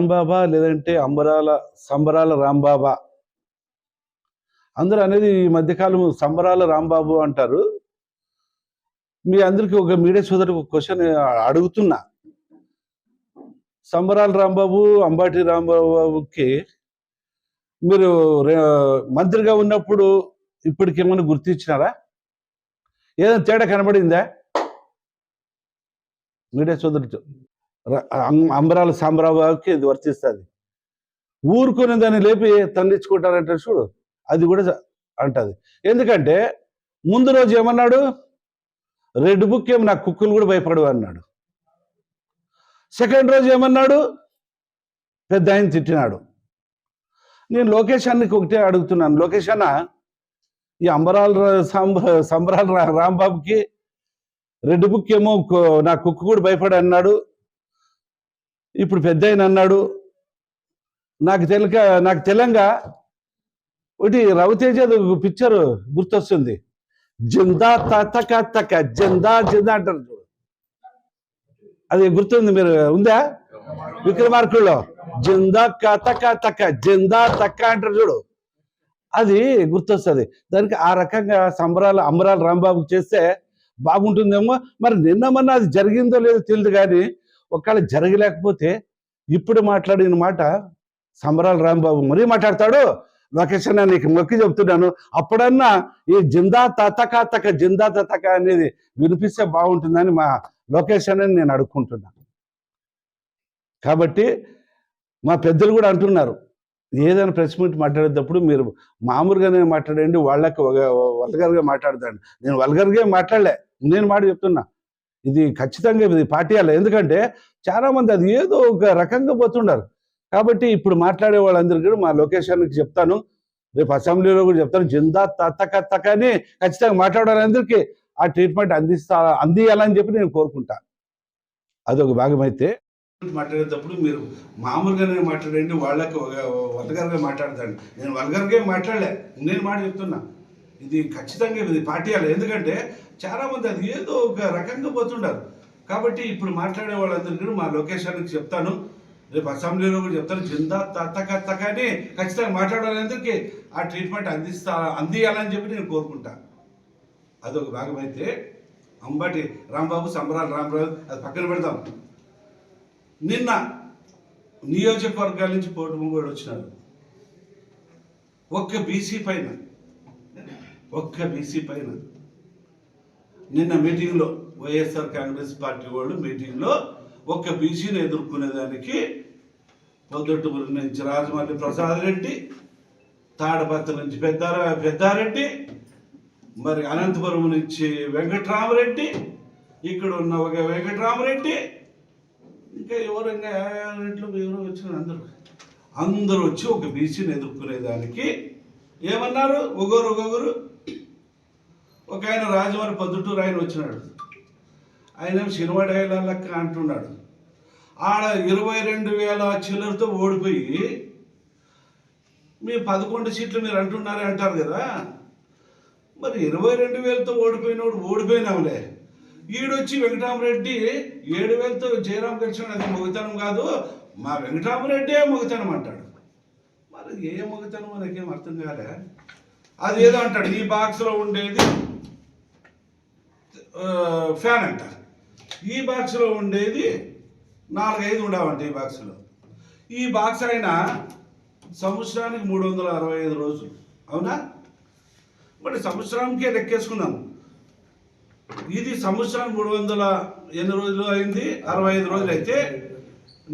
రాంబాబా లేదంటే సంబరాల రాంబాబా అందరూ అనేది ఈ మధ్యకాలం సంబరాల రాంబాబు అంటారు. మీ అందరికీ ఒక మీడియా సోదరుడికి ఒక క్వశ్చన్ అడుగుతున్నా. సంబరాల రాంబాబు, అంబాటి రాంబాబుకి మీరు మంత్రిగా ఉన్నప్పుడు ఇప్పటికేమైనా గుర్తించినారా? ఏదైనా తేడా కనబడిందా? మీడియా సోదరుడు అంబరాల సాంబరాబాబుకి ఇది వర్తిస్తుంది. ఊరుకునే దాన్ని లేపి తల్లించుకుంటారంటే చూడు, అది కూడా అంటది. ఎందుకంటే ముందు రోజు ఏమన్నాడు, రెడ్ బుక్ ఏమి నా కుక్కలు కూడా భయపడవు అన్నాడు. సెకండ్ రోజు ఏమన్నాడు, పెద్ద ఆయన తిట్టినాడు. నేను లోకేష్ అన్నకి ఒకటే అడుగుతున్నాను, లోకేష్ అన్న ఈ సంబరాల రాంబాబుకి రెడ్ బుక్ ఏమో నా కుక్క కూడా భయపడి అన్నాడు, ఇప్పుడు పెద్ద ఆయన అన్నాడు. నాకు తెలంగా ఒకటి రవితేజ పిక్చర్ గుర్తొస్తుంది, జిందా తక తక జిందా జిందా అంటారు చూడు, అది గుర్తుంది. మీరు ఉందా? విక్రమార్కుల్లో జిందా తక తక జిందా తక్క అంటారు చూడు, అది గుర్తొస్తుంది. దానికి ఆ రకంగా అంబరాల రాంబాబుకి చేస్తే బాగుంటుందేమో. మరి నిన్న మొన్న అది జరిగిందో లేదో తెలియదు, కానీ ఒకవేళ జరగలేకపోతే ఇప్పుడు మాట్లాడిన మాట సంబరాల రాంబాబు మరీ మాట్లాడతాడు. లోకేష్ అన్న నీకు మొక్కి చెప్తున్నాను, అప్పుడన్నా ఈ జిందా తతక తక జిందా తతక అనేది వినిపిస్తే బాగుంటుందని మా లోకేష్ అన్న నేను అడుక్కుంటున్నాను. కాబట్టి మా పెద్దలు కూడా అంటున్నారు, ఏదైనా ప్రెస్ మీట్ మాట్లాడేటప్పుడు మీరు మామూలుగానే మాట్లాడండి, వాళ్ళకి వల్గర్గా మాట్లాడదండి. నేను వల్గర్గా మాట్లాడలే, నేను మాట చెప్తున్నా. ఇది ఖచ్చితంగా ఇది పార్టీయాలి. ఎందుకంటే చాలా మంది అది ఏదో ఒక రకంగా పోతున్నారు. కాబట్టి ఇప్పుడు మాట్లాడే వాళ్ళందరికీ కూడా మా లొకేషన్కి చెప్తాను, రేపు అసెంబ్లీలో కూడా చెప్తాను, జిందా తక్క అని ఖచ్చితంగా మాట్లాడాలందరికీ ఆ ట్రీట్మెంట్ అందియాలని చెప్పి నేను కోరుకుంటా. అదొక భాగమైతే మాట్లాడేటప్పుడు మీరు మామూలుగానే మాట్లాడండి, వాళ్ళకి వల్గర్గా మాట్లాడదండి. నేను వల్గర్గా మాట్లాడలే, నేను మాట చెప్తున్నా. ఇది ఖచ్చితంగా ఇది పార్టీయాలి. ఎందుకంటే చాలా మంది అది ఏదో ఒక రకంగా పోతుండారు. కాబట్టి ఇప్పుడు మాట్లాడే వాళ్ళందరికీ మా లొకేషన్కి చెప్తాను, రేపు అసెంబ్లీలో కూడా చెప్తాను, జిందా తక్క అని ఖచ్చితంగా మాట్లాడాలందరికీ ఆ ట్రీట్మెంట్ అందియాలని చెప్పి నేను కోరుకుంటా. అదొక భాగమైతే అంబాటి రాంబాబు, సంబరాల రాంబాబు అది పక్కన పెడదాం. నిన్న నియోజకవర్గాల నుంచి పోటీ కూడా వచ్చినారు. ఒక్క బీసీ పైన నిన్న మీటింగ్లో వైఎస్ఆర్ కాంగ్రెస్ పార్టీ వాళ్ళు మీటింగ్లో ఒక్క బీసీని ఎదుర్కొనేదానికి పొద్దుటూరు నుంచి రాజమల్లి ప్రసాద్ రెడ్డి, తాడపత్రి నుంచి పెద్దారెడ్డి, మరి అనంతపురం నుంచి వెంకట్రామరెడ్డి, ఇక్కడ ఉన్న ఒక వెంకట్రామరెడ్డి, ఇంకా ఎవరంగా ఎవరో వచ్చిన అందరూ వచ్చి ఒక బీసీని ఎదుర్కొనేదానికి ఏమన్నారు, ఒగరు ఒక ఆయన రాజమల్లి పొద్దుటూరు ఆయన వచ్చినాడు. ఆయన శనివాడేళ్ళ లెక్క అంటున్నాడు. ఆడ 22,000 చిల్లరతో ఓడిపోయి మీ 11 సీట్లు మీరు అంటారు కదా, మరి 22,000తో ఓడిపోయినావులే. ఈడొచ్చి వెంకటరామరెడ్డి 7,000తో జయరాం గెలిచిన అది మొగతనం కాదు, మా వెంకటరామరెడ్డే మొగతనం అంటాడు. మరి ఏ మొగతనం మనకేం అర్థం కాలే. అది ఏదో అంటాడు, ఈ బాక్స్లో ఉండేది ఫ్యాన్ అంట, ఈ బాక్స్లో ఉండేది 4-5 ఉండవంట. ఈ బాక్స్ అయినా సంవత్సరానికి 365 రోజులు, అవునా? మరి సంవత్సరానికే లెక్కేసుకున్నాము. ఇది సంవత్సరానికి 300 ఎన్ని రోజులు అయింది, 65 రోజులు అయితే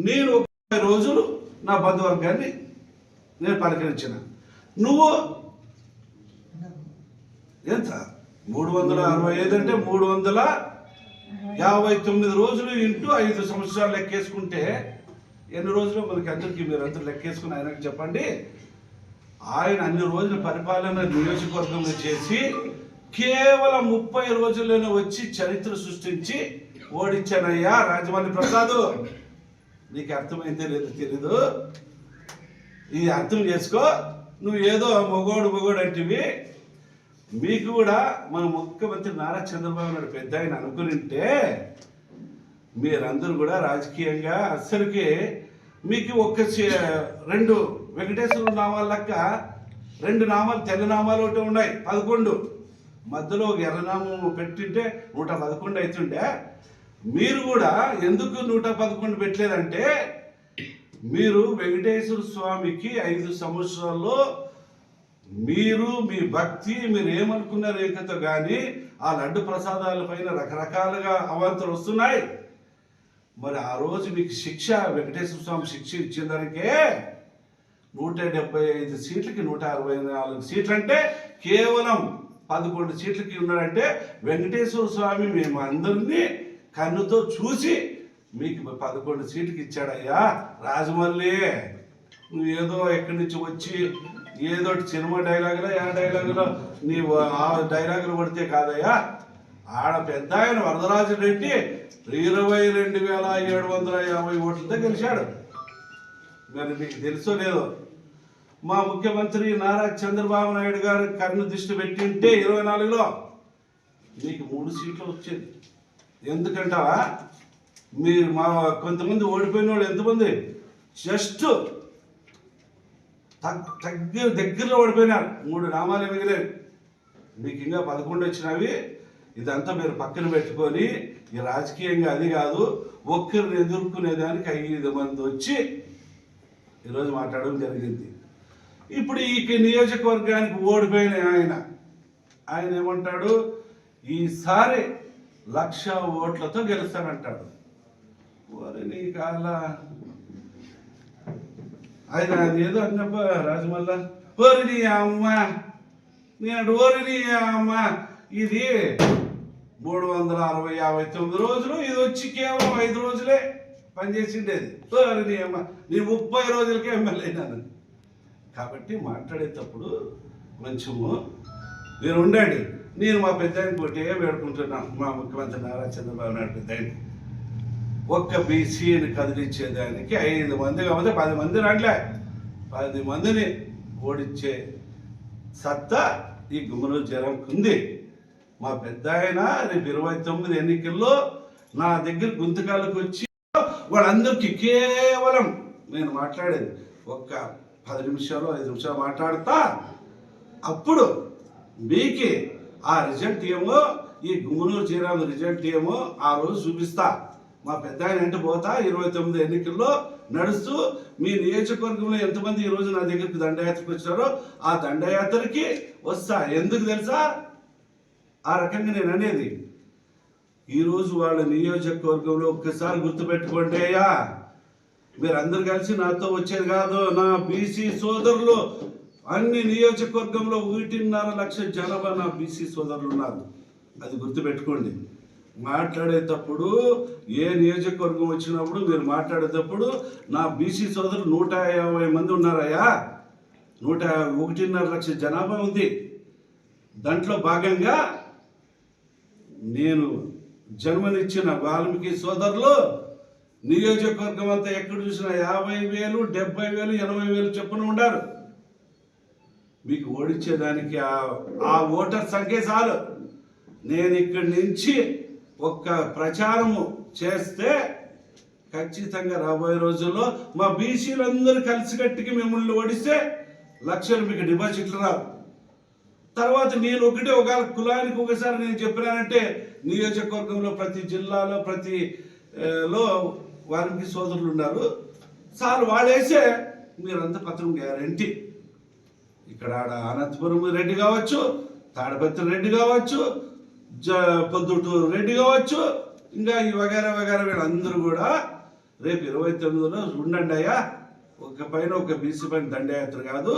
నేను 30 రోజులు నా బంధువర్గాన్ని నేను పలకరించిన. నువ్వు ఎంత 365 అంటే 359 రోజులు ఇంటూ 5 సంవత్సరాలు లెక్కేసుకుంటే ఎన్ని రోజులు మనకి అందరికీ మీరు అందరూ లెక్కేసుకుని ఆయనకు చెప్పండి. ఆయన అన్ని రోజుల పరిపాలన నియోజకవర్గంలో చేసి కేవలం 30 రోజుల్లోనే వచ్చి చరిత్ర సృష్టించి ఓడించానయ్యా రాజమల్లి ప్రసాద్. నీకు అర్థమైందే లేదు తెలీదు, ఇది అర్థం చేసుకో. నువ్వు ఏదో మొగోడు అంటివి. మీకు కూడా మన ముఖ్యమంత్రి నారా చంద్రబాబు నాయుడు పెద్ద ఆయన అనుకునింటే మీరందరూ కూడా రాజకీయంగా అస్సలకి మీకు రెండు వెంకటేశ్వర నామాల లెక్క 2 నామాలు తెల్ల నామాలు ఒకటి ఉన్నాయి 11, మధ్యలో ఒక ఎర్రనామం పెట్టింటే 111 అవుతుండే. మీరు కూడా ఎందుకు 111 పెట్టలేదంటే, మీరు వెంకటేశ్వర స్వామికి 5 సంవత్సరాల్లో మీరు మీ భక్తి మీరు ఏమనుకున్నారు ఏకతో కానీ ఆ లడ్డు ప్రసాదాల పైన రకరకాలుగా అవాంతలు వస్తున్నాయి. మరి ఆ రోజు మీకు శిక్ష వెంకటేశ్వర స్వామి శిక్ష ఇచ్చిన దానికే 175 సీట్లకి 164 సీట్లు అంటే కేవలం 11 సీట్లకి ఉన్నాడంటే వెంకటేశ్వర స్వామి మేము అందరినీ కన్నుతో చూసి మీకు 11 సీట్లకి ఇచ్చాడయ్యా. రాజమల్లి నువ్వు ఏదో ఎక్కడి నుంచి వచ్చి ఏదో సినిమా డైలాగులో డైలాగులో నీవు ఆ డైలాగులు పడితే కాదయ్యా. ఆడ పెద్ద ఆయన వరదరాజు రెడ్డి 22,750 ఓట్లతో గెలిచాడు. మరి మీకు తెలుసో లేదో, మా ముఖ్యమంత్రి నారా చంద్రబాబు నాయుడు గారు కన్ను దృష్టి పెట్టింటే 24లో మీకు 3 సీట్లు వచ్చేది. ఎందుకంటావా, మీరు మా కొంతమంది ఓడిపోయిన వాళ్ళు ఎంతమంది జస్ట్ దగ్గరలో ఓడిపోయినారు. 3 నామాలు మిగిలేవి. మీకు ఇంకా 11 వచ్చినవి. ఇదంతా మీరు పక్కన పెట్టుకొని ఈ రాజకీయంగా అది కాదు, ఒక్కరిని ఎదుర్కొనేదానికి 5 మంది వచ్చి ఈరోజు మాట్లాడడం జరిగింది. ఇప్పుడు ఈ నియోజకవర్గానికి ఓడిపోయిన ఆయన ఏమంటాడు, ఈసారి 1,00,000 ఓట్లతో గెలుస్తానంటాడు. ఓరి నీ కాల ఆయన అదేదో అన్నప్ప రాజమల్ల, ఓరి నీ అమ్మ నేను ఓరి నీ అమ్మ ఇది 359 రోజులు, ఇది వచ్చి కేవలం 5 రోజులే పనిచేసిండేది. ఓరి నీ అమ్మ నీ 30 రోజులకే ఎమ్మెల్యే అయినాను. కాబట్టి మాట్లాడేటప్పుడు కొంచెము మీరు ఉండండి. నేను మా పెద్దాయన పోటీ వేడుకుంటున్నాను, మా ముఖ్యమంత్రి నారా చంద్రబాబు నాయుడు పెద్దాయన ఒక్క బీసీని కదిలించేదానికి 5 మంది కాకపోతే 10 మంది రాట్లే, 10 మందిని ఓడించే సత్తా ఈ గుమ్మనూరు జనంకు ఉంది. మా పెద్ద ఆయన రేపు 29 ఎన్నికల్లో నా దగ్గర గుంతకాలకు వచ్చి వాళ్ళందరికీ కేవలం నేను మాట్లాడేది ఒక్క 10 నిమిషాలు 5 నిమిషాలు మాట్లాడతా. అప్పుడు మీకు ఆ రిజల్ట్ ఏమో, ఈ గుమ్మనూరు జయరాం రిజల్ట్ ఏమో ఆ రోజు చూపిస్తా. మా పెద్ద ఆయన అంటే పోతా 29 ఎన్నికల్లో నడుస్తూ మీ నియోజకవర్గంలో ఎంతమంది ఈరోజు నా దగ్గరికి దండయాత్రకు వచ్చారో ఆ దండయాత్రకి వస్తా. ఎందుకు తెలుసా ఆ రకంగా నేను అనేది? ఈరోజు వాళ్ళ నియోజకవర్గంలో ఒక్కసారి గుర్తుపెట్టుకోండి అయ్యా, మీరు అందరు కలిసి నాతో వచ్చేది కాదు. నా బీసీ సోదరులు అన్ని నియోజకవర్గంలో 1.5 లక్షల జనాభా నా బీసీ సోదరులు ఉన్నారు. అది గుర్తుపెట్టుకోండి. మాట్లాడేటప్పుడు ఏ నియోజకవర్గం వచ్చినప్పుడు మీరు మాట్లాడేటప్పుడు నా బీసీ సోదరులు 150 మంది ఉన్నారయ్యా. 1.5 లక్షల జనాభా ఉంది. దాంట్లో భాగంగా నేను జన్మనిచ్చిన వాల్మీకి సోదరులు నియోజకవర్గం అంతా ఎక్కడ చూసినా 50,000, 70,000, 80,000 చొప్పున ఉండారు. మీకు ఓడించేదానికి ఆ ఓటర్ సంఖ్య చాలు. నేను ఇక్కడి నుంచి ఒక్క ప్రచారము చేస్తే ఖచ్చితంగా రాబోయే రోజుల్లో మా బీసీలందరూ కలిసికట్టుకి మిమ్మల్ని ఓడిస్తే 1,00,000 మీకు డిపాజిట్లు రావు. తర్వాత నేను ఒక కులానికి ఒకసారి నేను చెప్పినానంటే నియోజకవర్గంలో ప్రతి జిల్లాలో ప్రతిలో వారికి సోదరులు ఉన్నారు సార్, వాళ్ళేసే మీరంతా పత్రం గ్యారంటీ. ఇక్కడ అనంతపురం రెడ్డి కావచ్చు, తాడపత్రి రెడ్డి కావచ్చు, పొద్దుటూరు రెడ్డి కావచ్చు, ఇంకా ఈ వగేరా వీళ్ళందరూ కూడా రేపు 29లో ఉండండి అయ్యా. ఒక పైన ఒక బీసీ పైన దండయాత్ర కాదు.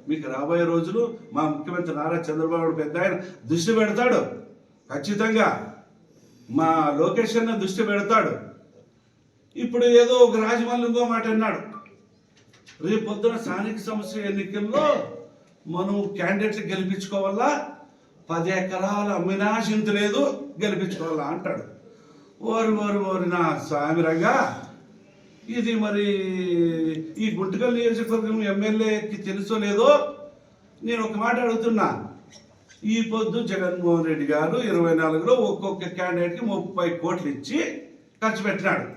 మీకు రాబోయే రోజులు మా ముఖ్యమంత్రి నారా చంద్రబాబు పెద్ద ఆయన దృష్టి పెడతాడు. ఖచ్చితంగా మా లోకేష్ అన్న దృష్టి పెడతాడు. ఇప్పుడు ఏదో ఒక రాజమౌళి ఇంకో మాట అన్నాడు, రేపు పొద్దున స్థానిక సంస్థ ఎన్నికల్లో మనం క్యాండిడేట్లు గెలిపించుకోవాలా, 10 ఎకరాలు అమ్మినా చింత లేదు గెలిపించుకోవాలా అంటాడు. ఓరి నా స్వామిరంగా, ఇది మరి ఈ గుంటకల్ నియోజకవర్గం ఎమ్మెల్యేకి తెలుసో లేదో నేను ఒక మాట అడుగుతున్నా. ఈ పొద్దు జగన్మోహన్ రెడ్డి గారు 24లో ఒక్కొక్క క్యాండిడేట్కి 30 కోట్లు ఇచ్చి ఖర్చు పెట్టినాడు.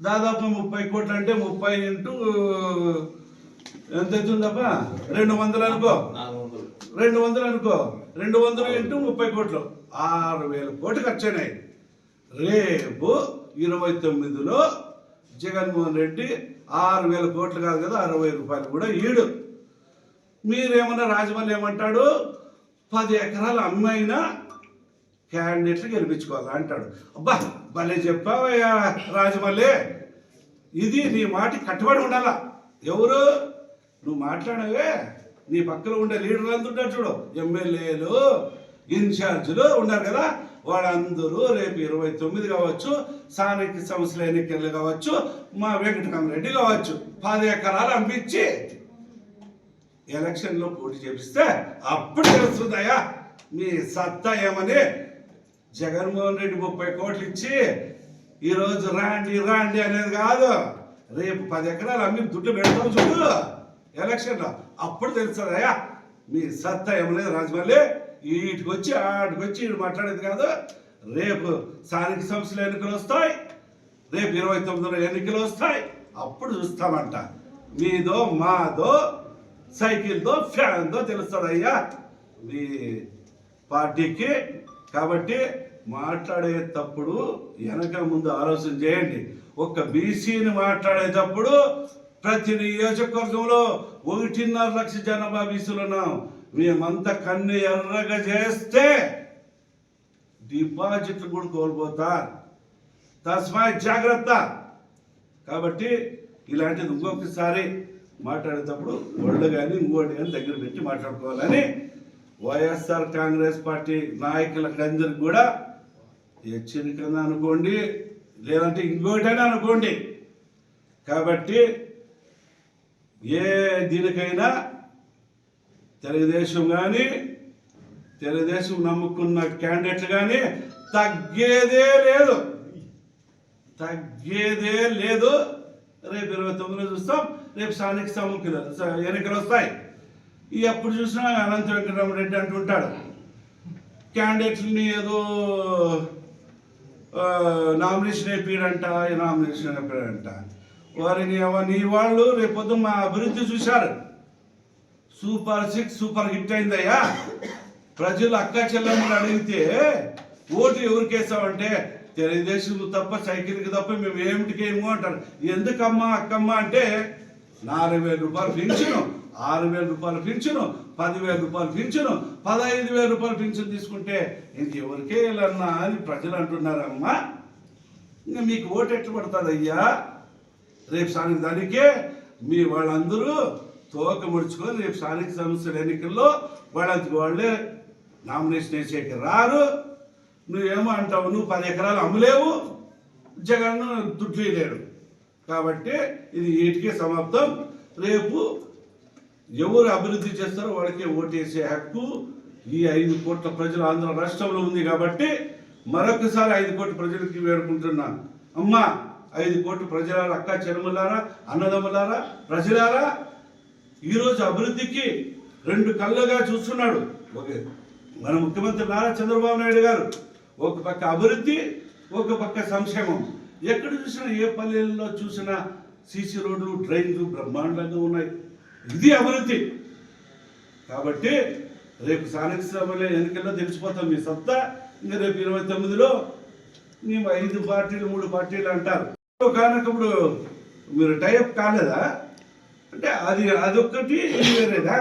దాదాపు 30 కోట్లు అంటే 30 ఇంటూ ఎంత అవుతుందప్ప 200 అనుకో 200 అనుకో 200 ఇంటూ 30 కోట్లు 6,000 కోట్లు ఖర్చు అయినాయి. రేపు 29లో జగన్మోహన్ రెడ్డి 6,000 కోట్లు కాదు కదా 60 రూపాయలు కూడా ఈడు. మీరేమన్నా రాజమౌళి ఏమంటాడు 10 ఎకరాలు అమ్మైనా క్యాండిడేట్లు గెలిపించుకోవాలా అంటాడు. అబ్బా భలే చెప్పావయ్యా రాజమౌళి, ఇది నీ మాట కట్టుబడి ఉండాలా. ఎవరు నువ్వు మాట్లాడవే నీ పక్కన ఉండే లీడర్లు అంతా ఉంటారు చూడు, ఎమ్మెల్యేలు ఇన్ఛార్జీలు ఉన్నారు కదా, వాళ్ళందరూ రేపు 29 కావచ్చు, స్థానిక సంస్థల ఎన్నికలు కావచ్చు, మా వెంకటరామరెడ్డి కావచ్చు 10 ఎకరాలు అమ్మించి ఎలక్షన్లో పోటీ చేపిస్తే అప్పుడు తెలుస్తుందయ్యా మీ సత్తా ఏమని. జగన్మోహన్ రెడ్డి 30 కోట్లు ఇచ్చి ఈరోజు రాండి రాండి అనేది కాదు, రేపు 10 ఎకరాలు అమ్మి దుడ్డు పెడతాం చూడు ఎలక్షన్లో, అప్పుడు తెలుస్తుందయ్యా మీ సత్తా ఏమనేది. రాజమౌళి వీటికి వచ్చి ఆటికి వచ్చి వీడు మాట్లాడేది కాదు. రేపు స్థానిక సంస్థల ఎన్నికలు వస్తాయి, రేపు 29లో ఎన్నికలు వస్తాయి, అప్పుడు చూస్తామంట మీదో మాదో సైకిల్తో ఫ్యాన్తో తెలుస్తుందయ్యా మీ పార్టీకి. కాబట్టి మాట్లాడేటప్పుడు వెనక ముందు ఆలోచన చేయండి. ఒక బీసీని మాట్లాడేటప్పుడు ప్రతి నియోజకవర్గంలో 1.5 లక్ష జనాభా బీసీలు ఉన్నాం. మేమంతా కన్ను ఎర్రగా చేస్తే డిపాజిట్లు కూడా కోల్పోతారు, తస్మై జాగ్రత్త. కాబట్టి ఇలాంటిది ఇంకొకసారి మాట్లాడేటప్పుడు ఒళ్ళు కానీ ఇంకోటి కానీ దగ్గర పెట్టి మాట్లాడుకోవాలని వైఎస్ఆర్ కాంగ్రెస్ పార్టీ నాయకులకు అందరికి కూడా హెచ్చరికగా అనుకోండి, లేదంటే ఇంకోటైనా అనుకోండి. కాబట్టి ఏ దీనికైనా తెలుగుదేశం కానీ తెలుగుదేశం నమ్ముకున్న క్యాండిడేట్లు కానీ తగ్గేదే లేదు, తగ్గేదే లేదు. రేపు 29లో చూస్తాం, రేపు స్థానిక ఎన్నికలు వస్తాయి. ఈ ఎప్పుడు చూసినా అనంత వెంకటరామరెడ్డి అంటుంటాడు క్యాండిడేట్లని ఏదో నామినేషన్ అయిపోయాడంట, నామినేషన్ అయిపోయాడంట. వారిని నీ వాళ్ళు రేపొద్దు మా అభివృద్ధి చూశారు. సూపర్ 6 సూపర్ హిట్ అయిందయ్యా. ప్రజలు అక్క చెల్లెమ్మని అడిగితే ఓటు ఎవరికేసామంటే తెలుగుదేశం తప్ప సైకిల్కి తప్ప మేము ఏమిటికేమో అంటారు. ఎందుకమ్మా అక్కమ్మ అంటే 4,000 రూపాయలు పింఛను, 6,000 రూపాయలు పింఛను, 10,000 రూపాయలు పింఛను, 15,000 రూపాయలు పింఛను తీసుకుంటే ఇంకెవరికే వెళ్ళన్నా అని ప్రజలు అంటున్నారమ్మా. ఇంకా మీకు ఓటు ఎట్లా పడుతుంది అయ్యా? రేపు స్థానిక దానికే మీ వాళ్ళందరూ తోక ముడుచుకొని రేపు స్థానిక సంస్థల ఎన్నికల్లో వాళ్ళంతకు వాళ్ళే నామినేషన్ వేసేకి రారు. నువ్వేమో అంటావు నువ్వు 10 ఎకరాలు అమ్మలేవు, జగన్ దుడ్లు లేడు. కాబట్టి ఇది వీటికే సమాప్తం. రేపు ఎవరు అభివృద్ధి చేస్తారో వాళ్ళకే ఓటేసే హక్కు ఈ 5 కోట్ల ప్రజలు ఆంధ్ర రాష్ట్రంలో ఉంది. కాబట్టి మరొకసారి 5 కోట్ల ప్రజలకి వేడుకుంటున్నాను. అమ్మా 5 కోట్ల ప్రజలారా, అక్క చెల్లెమ్మలారా, అన్నదమ్ములారా, ప్రజలారా, ఈరోజు అభివృద్ధికి 2 కళ్ళుగా చూస్తున్నాడు మన ముఖ్యమంత్రి నారా చంద్రబాబు నాయుడు గారు. ఒక పక్క అభివృద్ధి, ఒక పక్క సంక్షేమం. ఎక్కడ చూసినా ఏ పల్లెల్లో చూసినా సీసీ రోడ్లు, ట్రైన్లు బ్రహ్మాండంగా ఉన్నాయి. ఇది అభివృద్ధి. కాబట్టి రేపు స్థానిక సభలో ఎన్నికల్లో తెలిసిపోతాం మీ సత్తా. ఇంకా రేపు 29లో మేము 5 పార్టీలు 3 పార్టీలు అంటారు. కానప్పుడు మీరు టైప్ కాలేదా అంటే అదొక్కటి ఇది వేరేదా?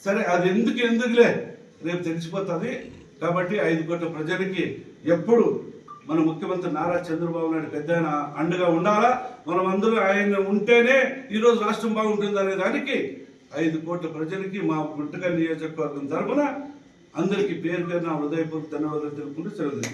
సరే అది ఎందుకులే రేపు తెలిసిపోతుంది. కాబట్టి 5 కోట్ల ప్రజలకి ఎప్పుడు మన ముఖ్యమంత్రి నారా చంద్రబాబు నాయుడు పెద్ద అండగా ఉండాలా. మనం అందరూ ఆయన ఉంటేనే ఈరోజు రాష్ట్రం బాగుంటుంది అనే దానికి 5 కోట్ల ప్రజలకి మా గుంటకల్ నియోజకవర్గం తరఫున అందరికీ పేరు పేరున హృదయపూర్వక ధన్యవాదాలు తెలుపుకుంటూ సెలవు.